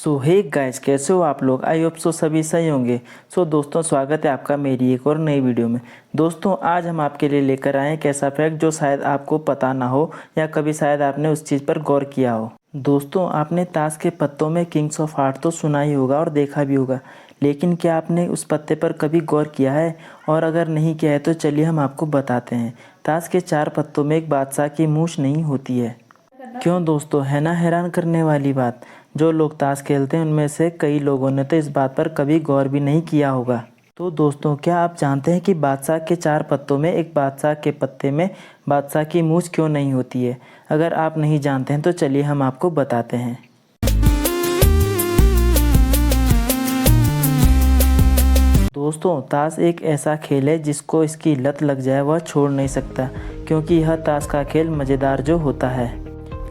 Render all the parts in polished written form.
सो hey guys, कैसे हो आप लोग। आई होप सो सभी सही होंगे। सो दोस्तों, स्वागत है आपका मेरी एक और नई वीडियो में। दोस्तों, आज हम आपके लिए लेकर आए एक ऐसा फैक्ट जो शायद आपको पता ना हो या कभी शायद आपने उस चीज़ पर गौर किया हो। दोस्तों, आपने ताश के पत्तों में किंग्स ऑफ हार्ट तो सुना ही होगा और देखा भी होगा, लेकिन क्या आपने उस पत्ते पर कभी गौर किया है? और अगर नहीं किया है तो चलिए हम आपको बताते हैं। ताश के 4 पत्तों में एक बादशाह की मूंछ नहीं होती है। क्यों दोस्तों, है ना हैरान करने वाली बात। जो लोग ताश खेलते हैं उनमें से कई लोगों ने तो इस बात पर कभी गौर भी नहीं किया होगा। तो दोस्तों, क्या आप जानते हैं कि बादशाह के 4 पत्तों में एक बादशाह के पत्ते में बादशाह की मूंछ क्यों नहीं होती है? अगर आप नहीं जानते हैं तो चलिए हम आपको बताते हैं। दोस्तों, ताश एक ऐसा खेल है जिसको इसकी लत लग जाए वह छोड़ नहीं सकता, क्योंकि यह ताश का खेल मज़ेदार जो होता है।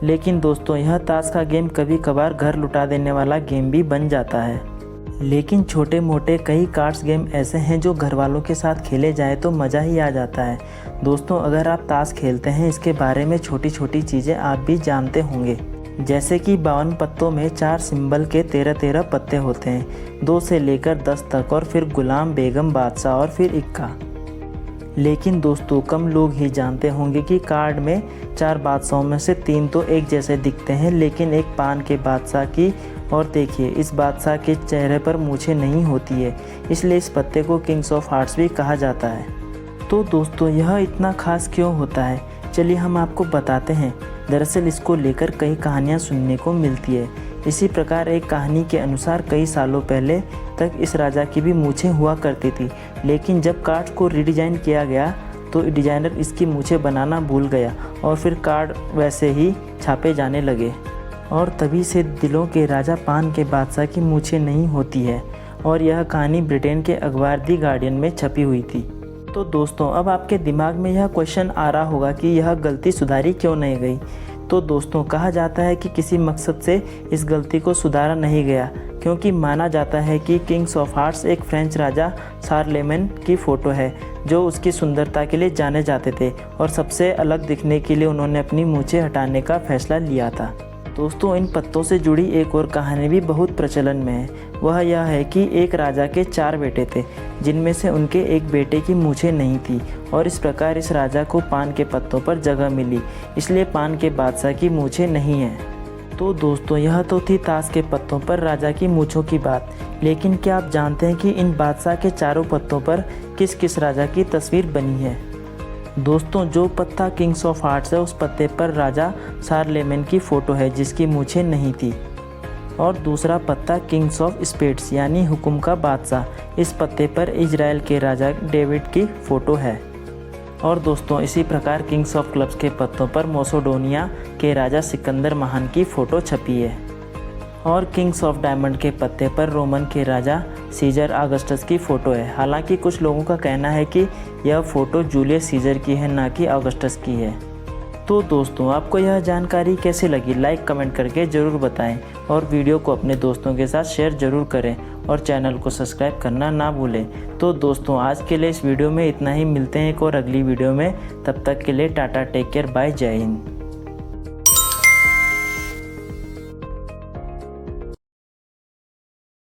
लेकिन दोस्तों, यह ताश का गेम कभी कभार घर लुटा देने वाला गेम भी बन जाता है। लेकिन छोटे मोटे कई कार्ड्स गेम ऐसे हैं जो घर वालों के साथ खेले जाए तो मज़ा ही आ जाता है। दोस्तों, अगर आप ताश खेलते हैं इसके बारे में छोटी छोटी चीज़ें आप भी जानते होंगे, जैसे कि 52 पत्तों में 4 सिंबल के 13-13 पत्ते होते हैं, 2 से लेकर 10 तक, और फिर गुलाम, बेगम, बादशाह और फिर इक्का। लेकिन दोस्तों, कम लोग ही जानते होंगे कि कार्ड में 4 बादशाहों में से 3 तो एक जैसे दिखते हैं, लेकिन एक पान के बादशाह की। और देखिए, इस बादशाह के चेहरे पर मूछें नहीं होती है, इसलिए इस पत्ते को किंग्स ऑफ हार्ट्स भी कहा जाता है। तो दोस्तों, यह इतना खास क्यों होता है, चलिए हम आपको बताते हैं। दरअसल इसको लेकर कई कहानियाँ सुनने को मिलती है। इसी प्रकार एक कहानी के अनुसार कई सालों पहले तक इस राजा की भी मूछें हुआ करती थी, लेकिन जब कार्ड को रीडिज़ाइन किया गया तो डिज़ाइनर इसकी मूछें बनाना भूल गया और फिर कार्ड वैसे ही छापे जाने लगे। और तभी से दिलों के राजा पान के बादशाह की मूछें नहीं होती है। और यह कहानी ब्रिटेन के अखबार दी गार्डियन में छपी हुई थी। तो दोस्तों, अब आपके दिमाग में यह क्वेश्चन आ रहा होगा कि यह गलती सुधारी क्यों नहीं गई। तो दोस्तों, कहा जाता है कि किसी मकसद से इस गलती को सुधारा नहीं गया, क्योंकि माना जाता है कि किंग्स ऑफ हार्ट्स एक फ्रेंच राजा शारलेमेन की फ़ोटो है, जो उसकी सुंदरता के लिए जाने जाते थे और सबसे अलग दिखने के लिए उन्होंने अपनी मूछें हटाने का फैसला लिया था। दोस्तों, इन पत्तों से जुड़ी एक और कहानी भी बहुत प्रचलन में है। वह यह है कि एक राजा के 4 बेटे थे, जिनमें से उनके एक बेटे की मूछें नहीं थी, और इस प्रकार इस राजा को पान के पत्तों पर जगह मिली, इसलिए पान के बादशाह की मूछें नहीं हैं। तो दोस्तों, यह तो थी ताश के पत्तों पर राजा की मूछों की बात। लेकिन क्या आप जानते हैं कि इन बादशाह के 4 पत्तों पर किस किस राजा की तस्वीर बनी है? दोस्तों, जो पत्ता किंग्स ऑफ हार्ट्स है उस पत्ते पर राजा शारलेमेन की फ़ोटो है, जिसकी मूछें नहीं थी। और दूसरा पत्ता किंग्स ऑफ स्पेड्स यानी हुक्म का बादशाह, इस पत्ते पर इजराइल के राजा डेविड की फ़ोटो है। और दोस्तों, इसी प्रकार किंग्स ऑफ क्लब्स के पत्तों पर मैसेडोनिया के राजा सिकंदर महान की फ़ोटो छपी है। और किंग्स ऑफ डायमंड के पत्ते पर रोमन के राजा सीजर ऑगस्टस की फ़ोटो है। हालांकि कुछ लोगों का कहना है कि यह फ़ोटो जूलियस सीजर की है, ना कि ऑगस्टस की है। तो दोस्तों, आपको यह जानकारी कैसी लगी लाइक कमेंट करके ज़रूर बताएं, और वीडियो को अपने दोस्तों के साथ शेयर ज़रूर करें, और चैनल को सब्सक्राइब करना ना भूलें। तो दोस्तों, आज के लिए इस वीडियो में इतना ही। मिलते हैं एक और अगली वीडियो में। तब तक के लिए टाटा, टेक केयर, बाय, जय हिंद।